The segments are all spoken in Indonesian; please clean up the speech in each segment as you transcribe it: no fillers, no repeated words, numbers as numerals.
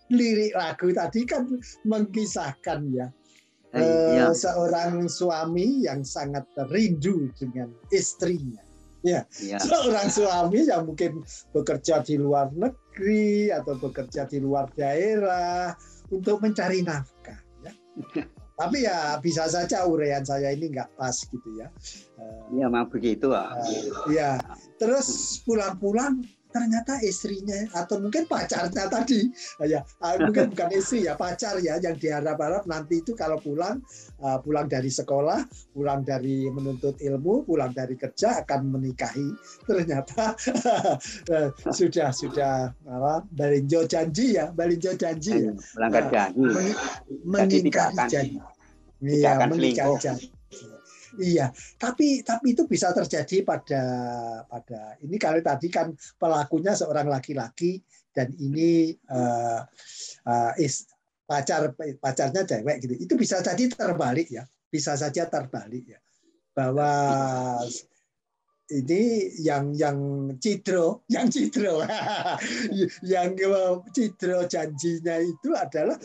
lirik lagu tadi kan mengkisahkan ya seorang suami yang sangat rindu dengan istrinya. Ya, seorang suami yang mungkin bekerja di luar negeri atau bekerja di luar daerah untuk mencari nafkah. Ya. Tapi ya bisa saja uraian saya ini nggak pas gitu ya. Iya, memang begitu. Ya, terus pulang-pulang ternyata istrinya atau mungkin pacarnya tadi, ya mungkin bukan istri ya, pacar ya, yang diharap-harap nanti itu kalau pulang dari sekolah, pulang dari menuntut ilmu, pulang dari kerja akan menikahi, ternyata sudah balinjo janji ya, mengingkari janji, mengingkari janji. Iya, tapi itu bisa terjadi pada ini kalau tadi kan pelakunya seorang laki-laki dan ini pacarnya cewek gitu. Itu bisa jadi terbalik ya, bisa saja terbalik ya, bahwa ini yang cidro yang cidro janjinya itu adalah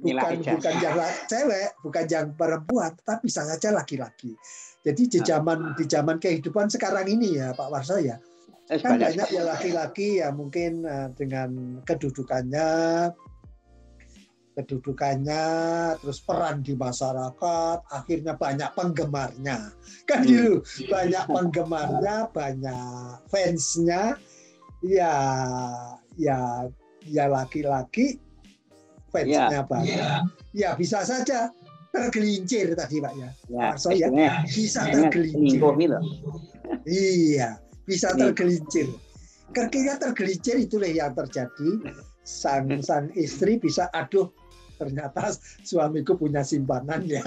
bukan yang cewek, bukan yang perempuan, tapi bisa saja laki-laki. Jadi di zaman kehidupan sekarang ini ya Pak Warso ya, kan banyak ya laki-laki ya mungkin dengan kedudukannya terus peran di masyarakat, akhirnya banyak penggemarnya kan gitu, banyak penggemarnya, banyak fansnya, ya laki-laki fansnya banyak, ya bisa saja tergelincir tadi Pak ya, Pak ya bisa tergelincir, iya bisa tergelincir, ketika tergelincir itulah yang terjadi, sang istri bisa ternyata suamiku punya simpanan ya.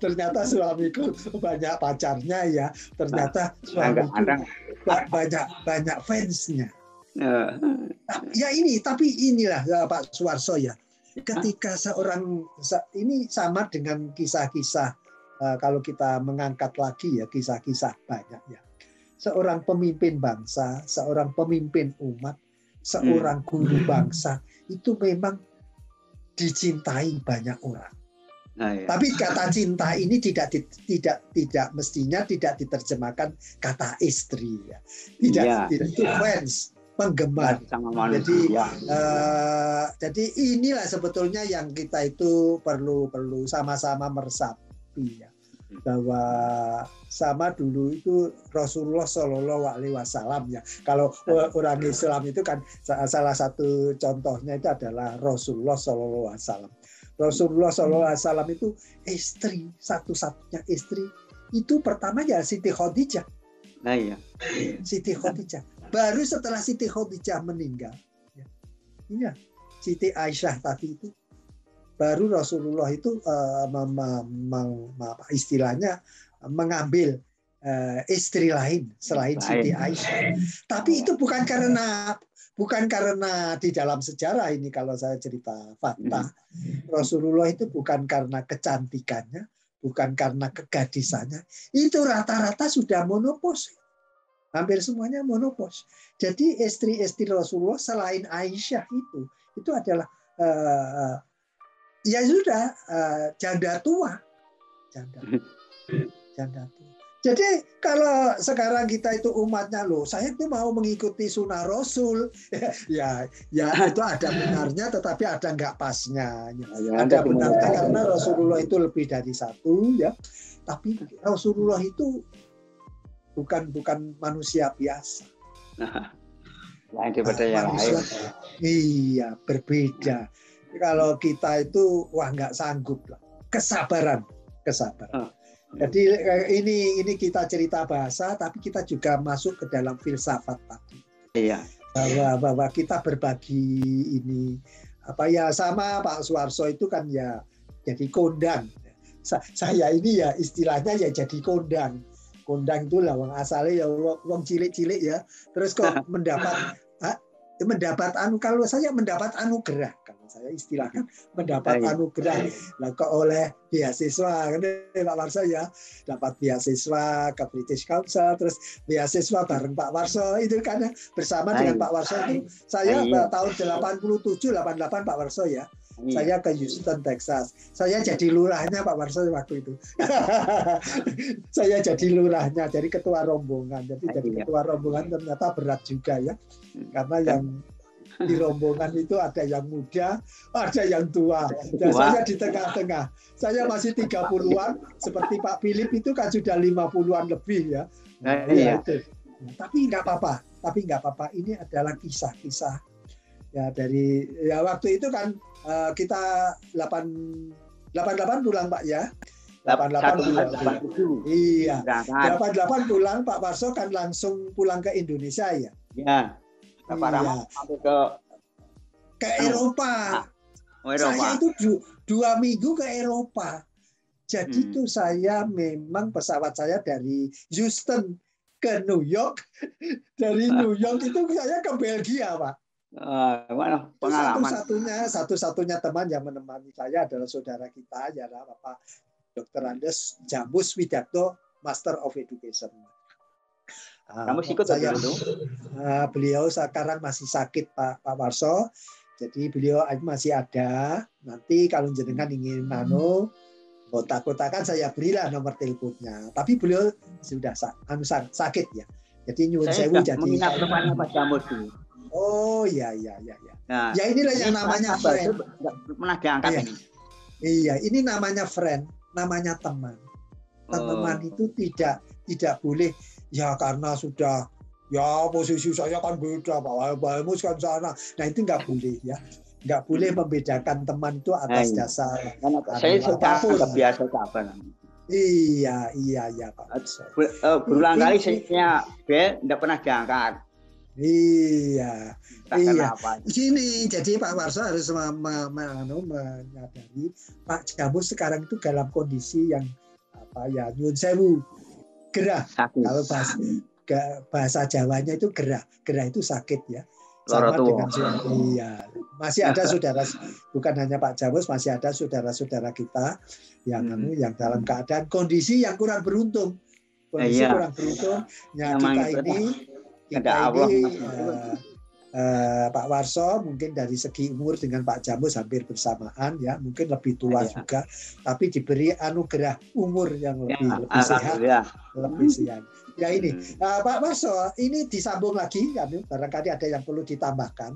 Ternyata suamiku banyak pacarnya ya. Ternyata suamiku banyak fansnya. Ya tapi inilah Pak Suwarso ya. Ketika ini sama dengan kisah-kisah kalau kita mengangkat lagi ya kisah-kisah banyak ya. Seorang pemimpin bangsa, seorang pemimpin umat, seorang guru bangsa itu memang dicintai banyak orang. Tapi kata cinta ini tidak mestinya tidak diterjemahkan kata istri ya. Itu fans, penggemar. Jadi inilah sebetulnya yang kita itu perlu sama-sama meresapi ya. Bahwa sama dulu itu Rasulullah Shallallahu Alaihi Wasallam ya. Kalau orang Islam itu kan salah satu contohnya itu adalah Rasulullah Shallallahu Alaihi Wasallam. Rasulullah Shallallahu Alaihi Wasallam itu istri, satu-satunya istri itu pertama ya Siti Khadijah. Siti Khadijah. Baru setelah Siti Khadijah meninggal, ya, Siti Aisyah tadi itu. Baru Rasulullah itu istilahnya mengambil istri lain selain Siti Aisyah. Tapi itu bukan karena di dalam sejarah ini kalau saya cerita fakta. Rasulullah itu bukan karena kecantikannya, bukan karena kegadisannya. Itu rata-rata sudah monopause. Hampir semuanya monopause. Jadi istri-istri Rasulullah selain Aisyah itu adalah ya sudah janda tua. Jadi kalau sekarang kita itu umatnya saya itu mau mengikuti sunnah Rasul, ya itu ada benarnya, tetapi ada nggak pasnya. Ada benarnya karena Rasulullah itu lebih dari satu, ya. Tapi Rasulullah itu bukan manusia biasa. Lain daripada yang lain. Iya, berbeda. Kalau kita itu nggak sanggup lah. Kesabaran. Jadi ini kita cerita bahasa, tapi kita juga masuk ke dalam filsafat tadi. Iya. Bahwa kita berbagi ini sama Pak Suwarso itu kan ya jadi kondang. Saya ini ya istilahnya ya jadi kondang. Kondang itu lah wong asalnya ya wong cilik-cilik ya. Terus kok mendapat kalau saya mendapat anugerah kalau saya istilahkan mendapat anugerah lah kok oleh beasiswa kan Pak Warso ya, dapat beasiswa ke British Council, terus beasiswa bareng Pak Warso itu kan bersama dengan Pak Warso itu saya tahun 87 88 Pak Warso ya. Saya ke Houston, Texas. Saya jadi lurahnya Pak Warso waktu itu. Saya jadi lurahnya, jadi ketua rombongan. Jadi ketua rombongan ternyata berat juga ya. Karena yang di rombongan itu ada yang muda, ada yang tua. Dan saya di tengah-tengah. Saya masih 30-an, seperti Pak Philip itu kan sudah 50-an lebih ya. Itu. Tapi nggak apa-apa. Ini adalah kisah-kisah ya dari ya waktu itu kan kita 88 pulang Pak ya. 88 pulang. Iya. 88 pulang Pak Warso kan langsung pulang ke Indonesia ya. Iya. Ke Eropa. Saya itu 2 minggu ke Eropa. Jadi itu saya memang pesawat saya dari Houston ke New York. Dari New York itu saya ke Belgia, Pak. Pengalaman. Satu-satunya teman yang menemani saya adalah saudara kita, ya Bapak Dr. Andes Jambus Widarto, Master of Education. Kamu ikut saya itu? Beliau sekarang masih sakit Pak Warso, jadi beliau masih ada. Nanti kalau jenengan ingin kontak-kontakan saya berilah nomor teleponnya. Tapi beliau sudah sakit ya. Jadi nyuwun sewu jadi. Menginap rumahnya Pak Jambus dulu. Oh iya. Nah, ya inilah yang namanya friend. Pernah diangkat ini. Iya, ini namanya friend, namanya teman. Teman itu tidak boleh ya karena sudah ya posisi saya kan beda Pak Mus kan sana. Nah itu nggak boleh ya. Nggak boleh membedakan teman itu atas dasar saya sudah biasa kapan. Iya Pak. Berulang kali saya tidak pernah diangkat. Iya. Sini jadi Pak Warso harus menyadari Pak Jambus sekarang itu dalam kondisi yang nyuwun sewu gerah. Kalau bahasa Jawanya itu gerah itu sakit ya. Sama dengan masih ada saudara, bukan hanya Pak Jambus, masih ada saudara-saudara kita yang dalam keadaan kondisi yang kurang beruntung. Kurang beruntung. Kita ini Pak Warso mungkin dari segi umur dengan Pak Jambus hampir bersamaan ya, mungkin lebih tua juga, tapi diberi anugerah umur yang lebih sehat, lebih sehat. Ya ini Pak Warso, ini disambung lagi, barangkali ada yang perlu ditambahkan.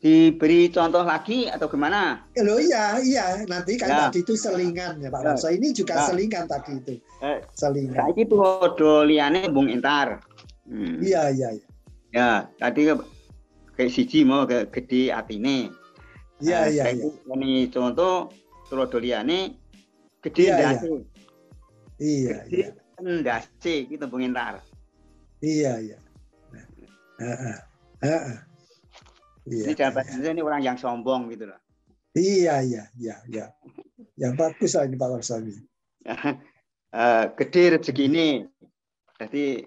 Diberi contoh lagi atau gimana? Iya, nanti kan tadi itu selingan ya Pak Warso. Ini juga selingan tadi itu. Selingan. Saiki podo liyane Bung Intar. Iya. Ya, tadi kayak siji mau gede atine. Iya. Ini contoh podo liyane gede ndase. Iya. Ndase gitu Bung Intar. Iya. Ini jawabannya ini orang yang sombong gitu loh. Iya. Yang bagus lah ini Pak Warso. Gede rezeki ini. Jadi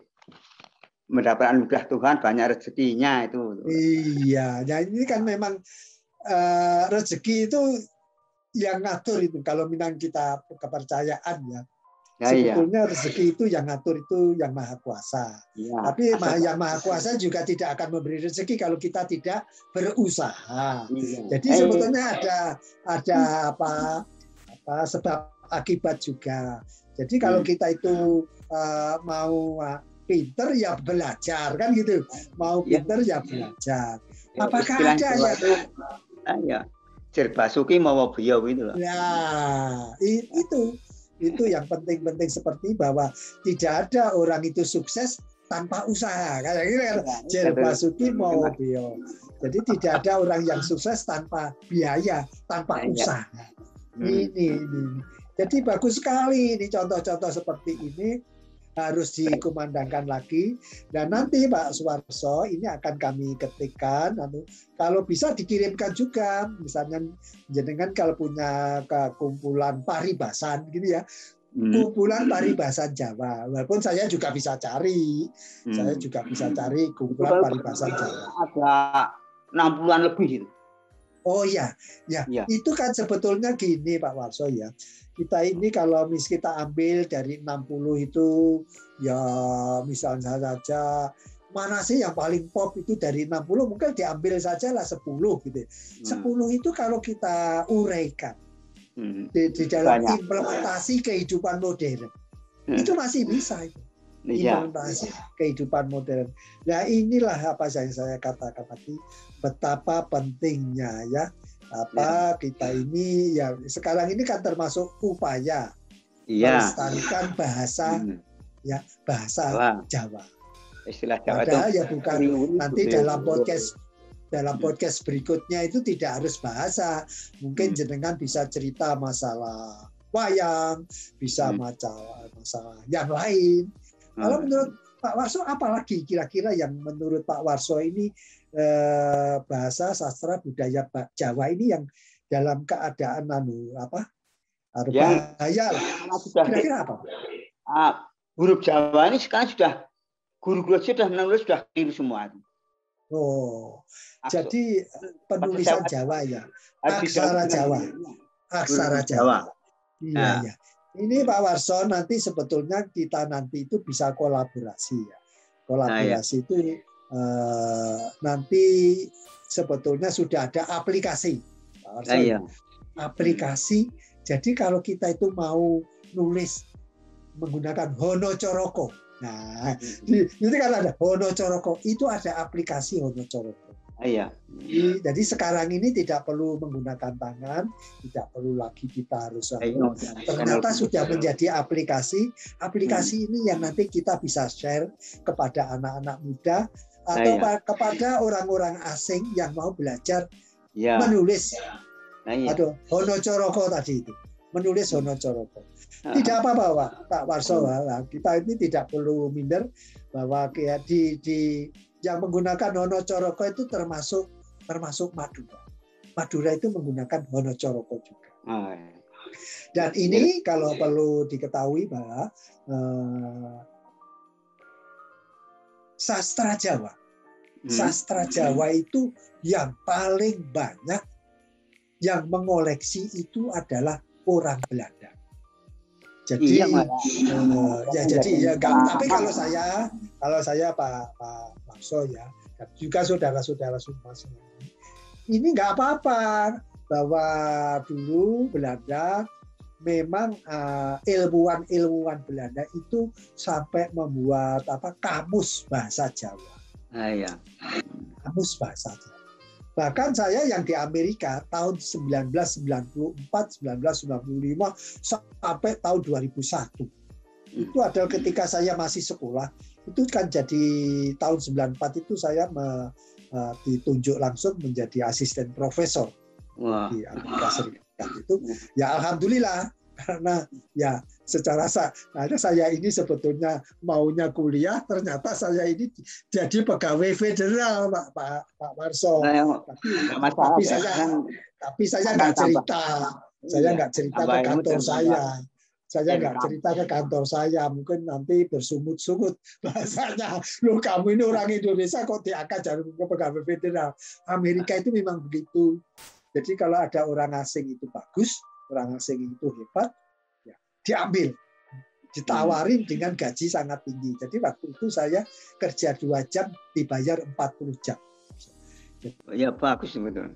mendapat anugerah Tuhan banyak rezekinya itu. Iya, ya ini kan memang rezeki itu yang ngatur itu. Kalau minang kita kepercayaan ya. Sebetulnya rezeki itu yang ngatur itu yang Maha Kuasa. Ya, tapi yang Maha Kuasa juga tidak akan memberi rezeki kalau kita tidak berusaha. Jadi sebetulnya ada apa sebab akibat juga. Jadi kalau kita itu mau pinter ya belajar kan gitu. Mau pinter ya belajar. Apakah ada ya? Jerbasuki mau beliau gitu loh. Ya, itu yang penting-penting seperti bahwa tidak ada orang itu sukses tanpa usaha. Kayak gitu kan. Jerbasuki mau beliau. Jadi tidak ada orang yang sukses tanpa biaya, tanpa usaha. Ini. Jadi bagus sekali ini contoh-contoh seperti ini harus dikumandangkan lagi. Dan nanti Pak Suwarso ini akan kami ketikkan. Kalau bisa dikirimkan juga, misalnya jenengan kalau punya kumpulan paribasan gitu ya, kumpulan paribasan Jawa. Walaupun saya juga bisa cari, saya juga bisa cari kumpulan paribasan Jawa. Ada 60-an lebih itu. Oh ya, itu kan sebetulnya gini Pak Warso ya. Kita ini kalau kita ambil dari 60 itu ya misalnya saja mana sih yang paling pop itu dari 60 mungkin diambil saja lah 10 gitu. 10 itu kalau kita uraikan di dalam implementasi kehidupan modern itu masih bisa itu. Implementasi kehidupan modern. Nah inilah apa yang saya katakan tadi, betapa pentingnya ya kita ini ya sekarang ini kan termasuk upaya melestarikan bahasa bahasa Jawa. Istilah Jawa padahal ya bukan nanti dalam podcast berikutnya itu tidak harus bahasa, mungkin jenengan bisa cerita masalah wayang, bisa masalah yang lain. Kalau menurut Pak Warso, apalagi kira-kira yang menurut Pak Warso ini bahasa sastra budaya Jawa ini yang dalam keadaan bahaya lah. Kira-kira apa? Huruf Jawa ini sekarang sudah guru-guru sudah menulis sudah keliru semua. Oh, jadi penulisan Jawa ya, aksara Jawa, aksara Jawa. Iya. Ini Pak Warso nanti sebetulnya kita nanti itu bisa kolaborasi ya. Kolaborasi itu nanti sebetulnya sudah ada aplikasi. Pak Warso, aplikasi. Jadi kalau kita itu mau nulis menggunakan Honocoroko. Nah, itu kan ada Honocoroko. Itu ada aplikasi Honocoroko. Jadi sekarang ini tidak perlu menggunakan tangan, tidak perlu lagi kita harus ternyata sudah menjadi aplikasi. Aplikasi ini yang nanti kita bisa share kepada anak-anak muda atau kepada orang-orang asing yang mau belajar menulis. Honocoroko tadi itu, menulis Honocoroko. Tidak apa-apa Pak Warso, kita ini tidak perlu minder bahwa di yang menggunakan Honocoroko itu termasuk Madura. Madura itu menggunakan Honocoroko juga. Dan ini kalau perlu diketahui bahwa sastra Jawa itu yang paling banyak yang mengoleksi itu adalah orang Belanda. Jadi tapi kalau saya Pak Warso ya, dan juga saudara-saudara semua ini nggak apa-apa bahwa dulu Belanda memang ilmuwan Belanda itu sampai membuat kamus bahasa Jawa. Kamus bahasa Jawa. Bahkan saya yang di Amerika tahun 1994, 1995 sampai tahun 2001. Itu adalah ketika saya masih sekolah. Itu kan jadi tahun 94 itu saya ditunjuk langsung menjadi asisten profesor di Amerika Serikat itu. Ya alhamdulillah, karena ya secara saya ini sebetulnya maunya kuliah, ternyata saya ini jadi pegawai federal Pak Warso. Tapi saya nggak cerita, nggak cerita ke kantor saya. Saya nggak cerita ke kantor saya, mungkin nanti bersungut-sungut bahasanya. Loh kamu ini orang Indonesia kok diangkat jadi pegawai federal. Amerika itu memang begitu. Jadi kalau ada orang asing itu bagus, orang asing itu hebat, ya diambil, ditawarin dengan gaji sangat tinggi. Jadi waktu itu saya kerja 2 jam dibayar 40 jam. Ya bagus betul.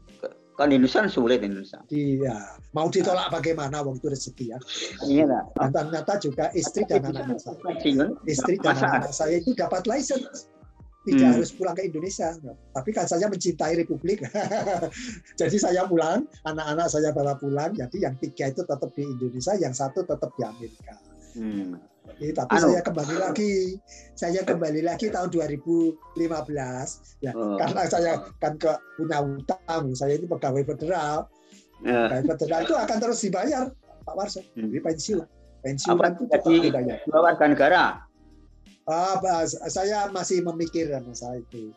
Kan Indonesia sulit Indonesia. Iya, mau ditolak bagaimana waktu rezeki ya. Iya. Dan ternyata juga istri dan anak-anak saya itu dapat license. Tidak harus pulang ke Indonesia. Tapi kan saya mencintai Republik. Jadi saya pulang, anak-anak saya bawa pulang. Jadi yang 3 itu tetap di Indonesia, yang 1 tetap di Amerika. Tapi saya kembali lagi tahun 2015 ya, karena saya kan punya utang, saya ini pegawai federal. Pegawai federal itu akan terus dibayar Pak Warso, di pensiun itu tetap dibayar. Warga negara. Saya masih memikirkan masalah itu.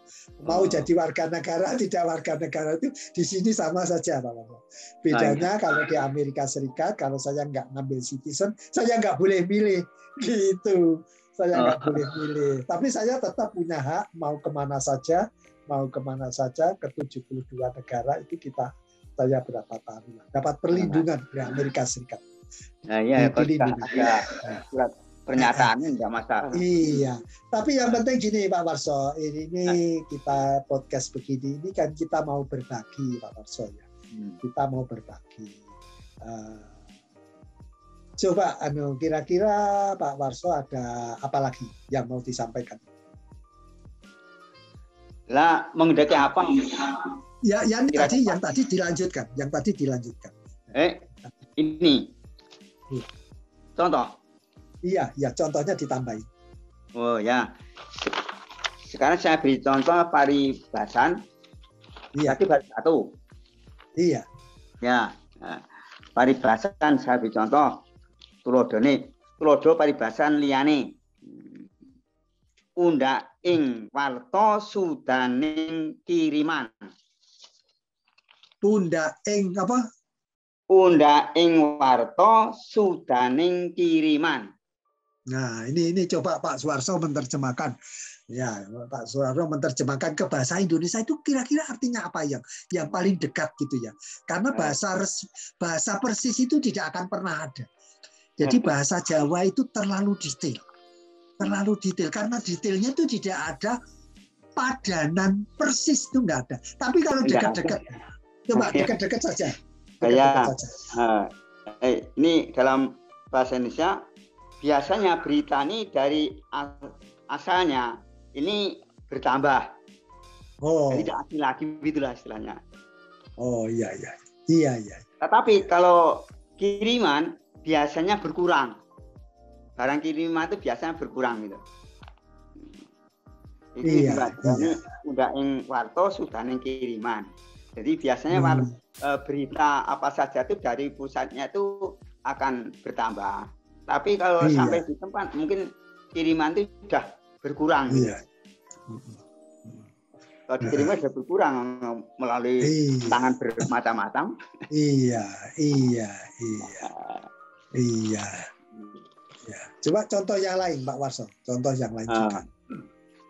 Mau jadi warga negara, tidak warga negara itu di sini sama saja, Pak Warso. Bedanya kalau di Amerika Serikat, kalau saya nggak ngambil citizen, saya nggak boleh milih, gitu. Saya nggak boleh milih. Tapi saya tetap punya hak mau kemana saja ke 72 negara itu kita saya berapa tahun dapat perlindungan dari Amerika Serikat. Nah, iya, kalau ada surat pernyataannya enggak masalah. Iya, tapi yang penting gini Pak Warso, ini kita podcast begini, ini kan kita mau berbagi Pak Warso ya. Kita mau berbagi. Coba kira-kira Pak Warso ada apa lagi yang mau disampaikan? Lah, mengendaki apa? Ya, yang tadi dilanjutkan, Ini. Contoh. Iya, contohnya ditambahin. Oh ya. Sekarang saya beri contoh paribasan. Iya. Tadi baru satu. Iya. Ya. Nah, paribasan saya beri contoh. Tulodo paribasan liyane. Unda ing warta sudaning kiriman. Unda ing apa? Unda ing warta sudaning kiriman. Nah, ini coba Pak Suwarso menerjemahkan. Ya, Pak Suwarso menerjemahkan ke bahasa Indonesia itu kira-kira artinya apa yang paling dekat gitu ya. Karena bahasa persis itu tidak akan pernah ada. Jadi bahasa Jawa itu terlalu detail. Terlalu detail karena detailnya itu tidak ada padanan persis itu enggak ada. Tapi kalau dekat-dekat coba dekat-dekat saja. Ini dalam bahasa Indonesia biasanya berita ini dari asalnya ini bertambah. Oh. Jadi tidak asli lagi gitulah istilahnya. Oh iya. Tetapi kalau kiriman biasanya berkurang. Barang kiriman itu biasanya berkurang gitu. Ini udah ing warto sudah ing kiriman. Jadi biasanya berita apa saja itu dari pusatnya itu akan bertambah. Tapi kalau sampai di tempat mungkin kiriman itu sudah berkurang. Iya. Kalau dikiriman sudah berkurang melalui tangan bermacam-macam. Iya. Ya. Coba contoh yang lain Pak Warso. Contoh yang lain juga.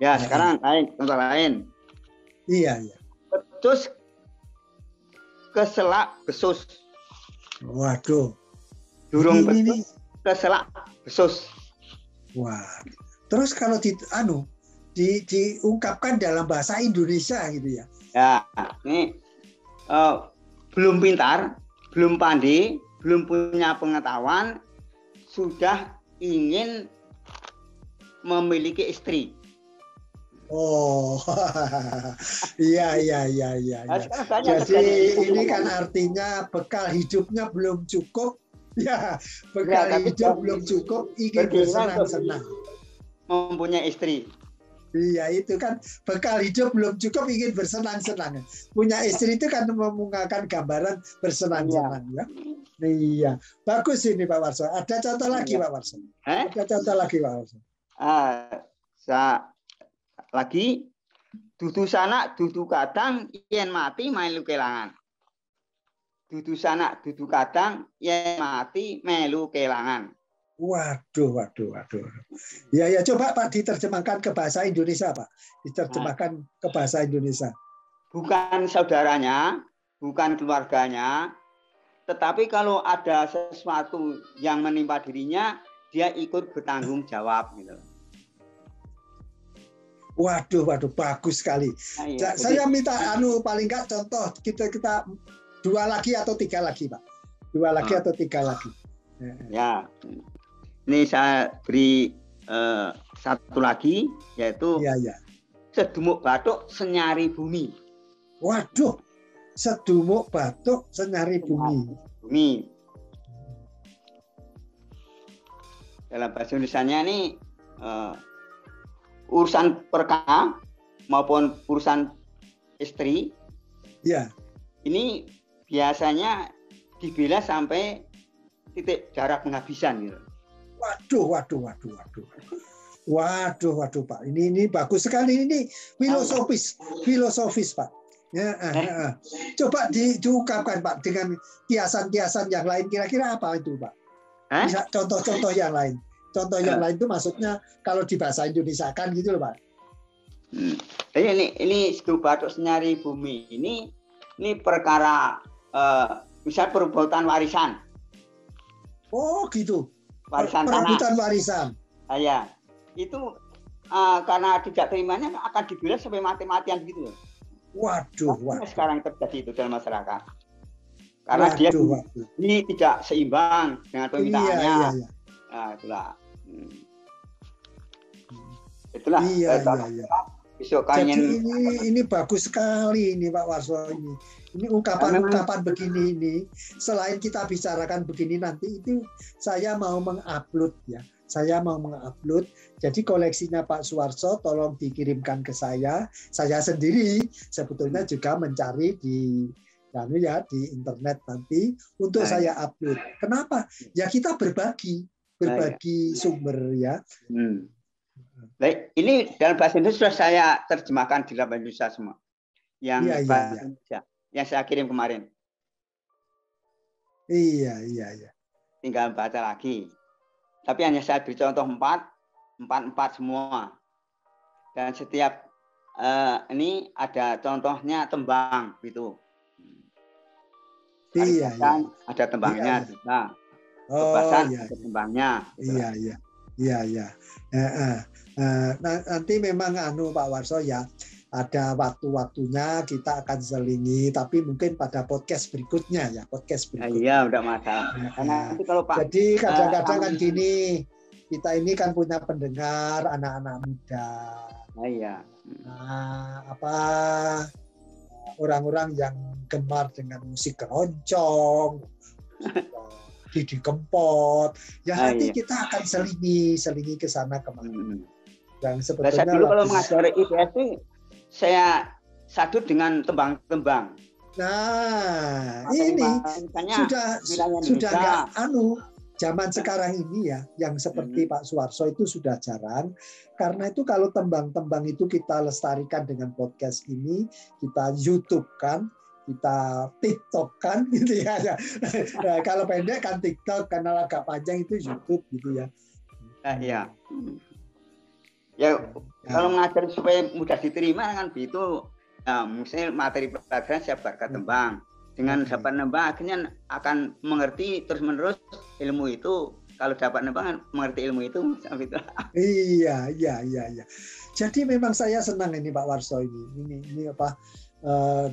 Ya, sekarang contoh lain. Iya. Terus keselak besus. Waduh. Durung besus, keselak besus. Wah. Terus kalau diungkapkan dalam bahasa Indonesia gitu ya. Ya, ini belum pintar, belum pandai, belum punya pengetahuan, sudah ingin memiliki istri. Oh, iya. Jadi ini kan artinya bekal hidupnya belum cukup, ya bekal hidup belum cukup, ingin bersenang-senang. Mempunyai istri. Iya itu kan bekal hidup belum cukup, ingin bersenang-senang. Punya istri itu kan memungkinkan gambaran bersenang-senang ya. Iya, bagus ini Pak Warso. Ada contoh lagi Pak Warso? Ada contoh lagi Pak Warso? Lagi dudu sanak dudu kadang yen mati melu kelangan. Dudu sanak dudu kadang yen mati melu kelangan. Waduh. Ya coba Pak diterjemahkan ke bahasa Indonesia Pak. Diterjemahkan ke bahasa Indonesia. Bukan saudaranya, bukan keluarganya, tetapi kalau ada sesuatu yang menimpa dirinya, dia ikut bertanggung jawab gitu. Waduh, bagus sekali. Nah, iya. Saya minta paling nggak contoh kita 2 lagi atau 3 lagi, Pak. 2 lagi atau 3 lagi. Ya. Ini saya beri 1 lagi yaitu sedumuk batuk senyari bumi. Waduh. Sedumuk batuk senyari bumi. Dalam bahasa Indonesianya ini urusan perkara maupun urusan istri, ini biasanya dibela sampai titik darah penghabisan gitu. Waduh Pak, ini bagus sekali, ini filosofis Pak. Coba diungkapkan Pak dengan kiasan-kiasan yang lain, kira-kira apa itu Pak? Bisa contoh-contoh yang lain. Contoh yang lain itu maksudnya kalau di bahasa Indonesia kan gitu loh Pak. Ini sedumuk batuk senyari bumi ini perkara misal perebutan warisan. Oh gitu. Warisan perebutan tanah. Warisan. Ya, itu karena tidak terimanya akan dibilang sampai mati-matian gitu. Waduh. Sekarang terjadi itu dalam masyarakat. Karena dia ini tidak seimbang dengan permintaannya. Iya. Nah, itulah. Iya. Jadi ini bagus sekali ini Pak Warso ini. Ini ungkapan begini ini. Selain kita bicarakan begini nanti itu saya mau mengupload ya. Saya mau mengupload. Jadi koleksinya Pak Suwarso tolong dikirimkan ke saya. Saya sendiri sebetulnya juga mencari di internet nanti untuk saya upload. Kenapa? Ya kita berbagi sumber ya. Baik, ini dalam bahasa Indonesia sudah saya terjemahkan di dalam bahasa Indonesia semua. Yang bahasa Indonesia yang saya kirim kemarin. Iya. Tinggal baca lagi. Tapi hanya saya beri contoh 4 semua. Dan setiap ini ada contohnya tembang gitu. Iya. Ada tembangnya juga. Ada tembangnya. Gitu. Iya. Nanti memang Pak Warso ya ada waktu-waktunya kita akan selingi, tapi mungkin pada podcast berikutnya ya Iya, udah masalah. Karena nanti kalau Pak. Jadi kadang-kadang kan gini, kita ini kan punya pendengar anak-anak muda. Iya. Orang-orang yang gemar dengan musik keroncong, Didi Kempot, nanti kita akan selingi ke sana kemari. Yang sebetulnya saya dulu kalau mengajari IPS saya sadut dengan tembang-tembang. Nah, ini sudah nggak zaman sekarang ini ya, yang seperti Pak Suwarso itu sudah jarang. Karena itu kalau tembang-tembang itu kita lestarikan dengan podcast ini, kita YouTube kan, kita TikTok kan gitu ya. Nah, kalau pendek kan TikTok, karena agak panjang itu YouTube gitu ya. Iya. Ya, kalau mengajar supaya mudah diterima kan begitu. Nah, misalnya materi pelajaran saya baca tembang. Dengan dapat nembang akhirnya akan mengerti terus-menerus ilmu itu. Kalau dapat nembang mengerti ilmu itu sampai itu. Iya. Jadi memang saya senang ini Pak Warso ini apa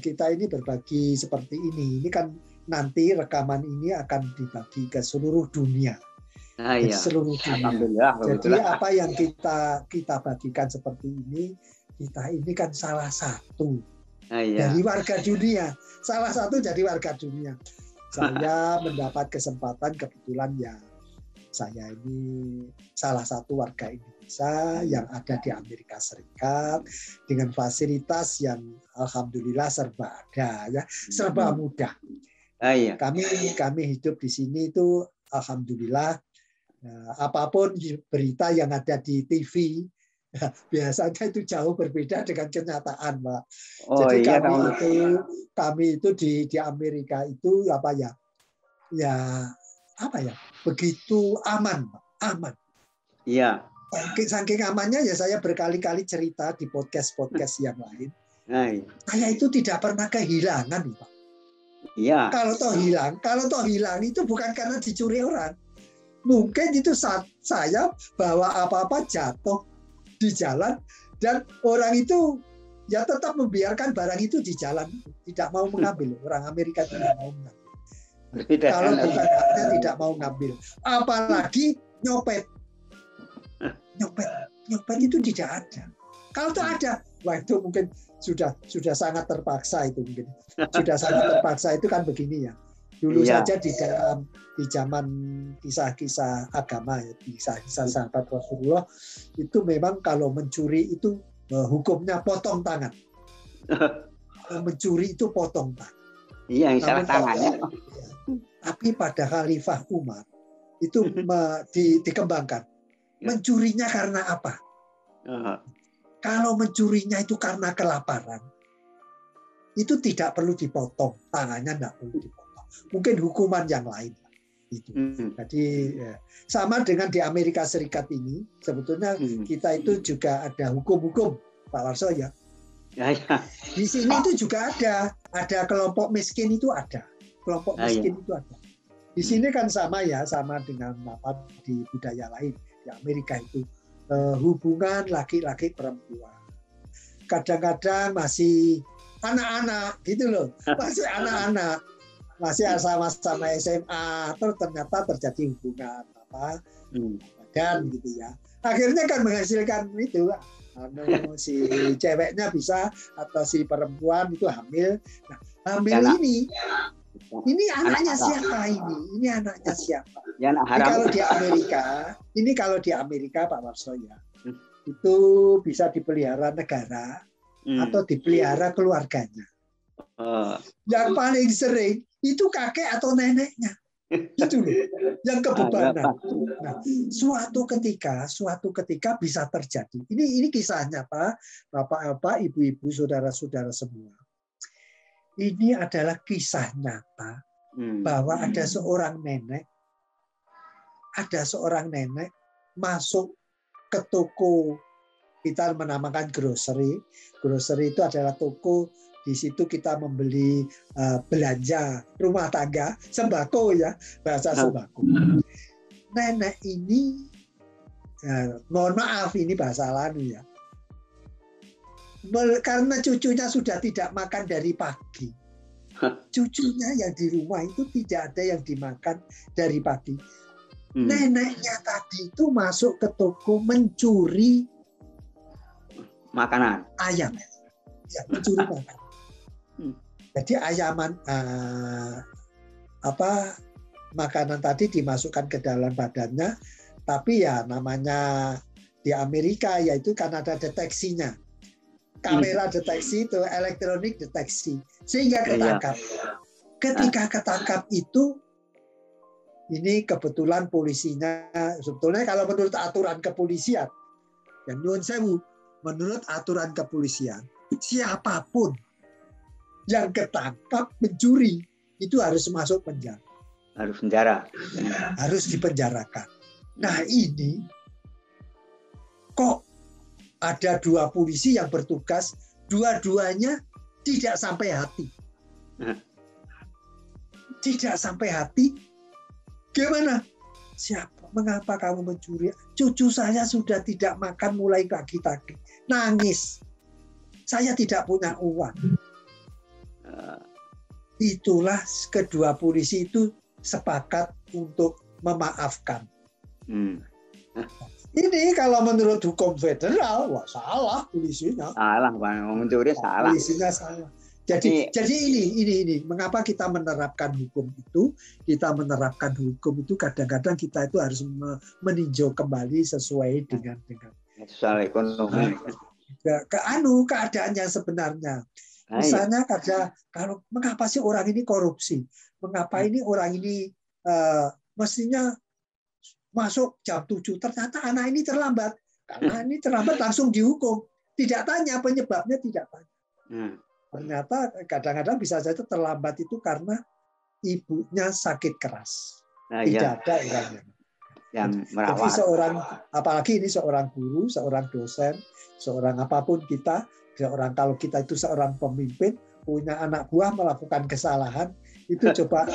kita ini berbagi seperti ini. Ini kan nanti rekaman ini akan dibagi ke seluruh dunia. Seluruh dunia. Jadi apa yang kita bagikan seperti ini, kita ini kan salah satu dari warga dunia. Salah satu dari warga dunia. Saya mendapat kesempatan kebetulan ya, saya ini salah satu warga Indonesia yang ada di Amerika Serikat dengan fasilitas yang alhamdulillah serba ada ya, serba mudah. Kami hidup di sini itu alhamdulillah. Apapun berita yang ada di TV biasanya itu jauh berbeda dengan kenyataan, Pak. Jadi kami itu di Amerika itu begitu aman, Pak. Aman. Iya. Saking amannya ya saya berkali-kali cerita di podcast yang lain. Saya itu tidak pernah kehilangan, Pak. Iya. Kalau toh hilang itu bukan karena dicuri orang. Mungkin itu saya bawa apa-apa jatuh di jalan dan orang itu ya tetap membiarkan barang itu di jalan, tidak mau mengambil. Orang Amerika tidak mau mengambil. Kalau bukan haknya tidak mau ngambil. Apalagi nyopet itu tidak ada. Kalau itu ada, wah itu mungkin sudah sangat terpaksa itu mungkin. Sudah sangat terpaksa itu kan begini ya. Dulu saja di zaman kisah-kisah agama ya, kisah-kisah sahabat Rasulullah itu memang kalau mencuri itu hukumnya potong tangan. Mencuri itu potong tangan. Iya, salah tangannya. Tapi pada Khalifah Umar itu dikembangkan. Mencurinya karena apa? Kalau mencurinya itu karena kelaparan, itu tidak perlu dipotong, tangannya tidak perlu dipotong. Mungkin hukuman yang lain. Itu. Jadi sama dengan di Amerika Serikat ini, sebetulnya kita itu juga ada hukum-hukum, Pak Warso ya. Di sini itu juga ada kelompok miskin itu ada. kelompok miskin itu ada. Di sini kan sama ya, sama dengan apa di budaya lain. Di Amerika itu hubungan laki-laki perempuan. Kadang-kadang masih anak-anak gitu loh, masih anak-anak, masih sama-sama SMA, terus ternyata terjadi hubungan apa badan gitu ya. Akhirnya kan menghasilkan itu, si ceweknya bisa atau si perempuan itu hamil. Nah, hamil ini anaknya siapa ini? Ini anaknya siapa? Ya, Ini kalau di Amerika Pak Warso ya, itu bisa dipelihara negara atau dipelihara keluarganya. Yang paling sering itu kakek atau neneknya. Itu loh, yang kebebanan. Nah, suatu ketika bisa terjadi. Ini kisahnya Pak, Bapak-bapak, Ibu-ibu, saudara-saudara semua. Ini adalah kisah nyata bahwa ada seorang nenek masuk ke toko, kita menamakan grocery. Grocery itu adalah toko, di situ kita membeli belanja rumah tangga, sembako ya, bahasa sembako. Nenek ini, mohon maaf ini bahasa Lanu ya, karena cucunya sudah tidak makan dari pagi. Cucunya yang di rumah itu tidak ada yang dimakan dari pagi. Neneknya tadi itu masuk ke toko mencuri makanan. Ayam. Ya, mencuri makanan. Jadi makanan tadi dimasukkan ke dalam badannya, tapi ya namanya di Amerika yaitu kan ada deteksinya. Kamera deteksi itu, elektronik deteksi, sehingga ketangkap. Ketika ketangkap itu, ini kebetulan polisinya, sebetulnya kalau menurut aturan kepolisian, yang nyuwun sewu, menurut aturan kepolisian, siapapun yang ketangkap mencuri itu harus masuk penjara. Harus penjara. Harus dipenjarakan. Nah ini kok ada 2 polisi yang bertugas, dua-duanya tidak sampai hati. Tidak sampai hati. Gimana? Siapa? Mengapa kamu mencuri? Cucu saya sudah tidak makan mulai pagi tadi. Nangis. Saya tidak punya uang. Itulah kedua polisi itu sepakat untuk memaafkan. Ini kalau menurut hukum federal, wah salah polisinya. Salah, Bang. Mencuri salah. Polisinya salah. Jadi ini mengapa kita menerapkan hukum itu? Kita menerapkan hukum itu kadang-kadang kita itu harus meninjau kembali sesuai dengan soal ekonomi. Keadaan yang sebenarnya. Misalnya kalau mengapa sih orang ini korupsi? Mengapa ini orang ini mestinya masuk jam 7, ternyata anak ini terlambat. Karena ini terlambat langsung dihukum. Tidak tanya penyebabnya, tidak tanya. Ternyata kadang-kadang bisa saja terlambat itu karena ibunya sakit keras. Tidak ada orangnya. Yang merawat. Jadi apalagi ini seorang guru, seorang dosen, seorang apapun kita, kalau kita itu seorang pemimpin, punya anak buah melakukan kesalahan, itu coba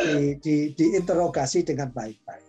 diinterogasi dengan baik-baik.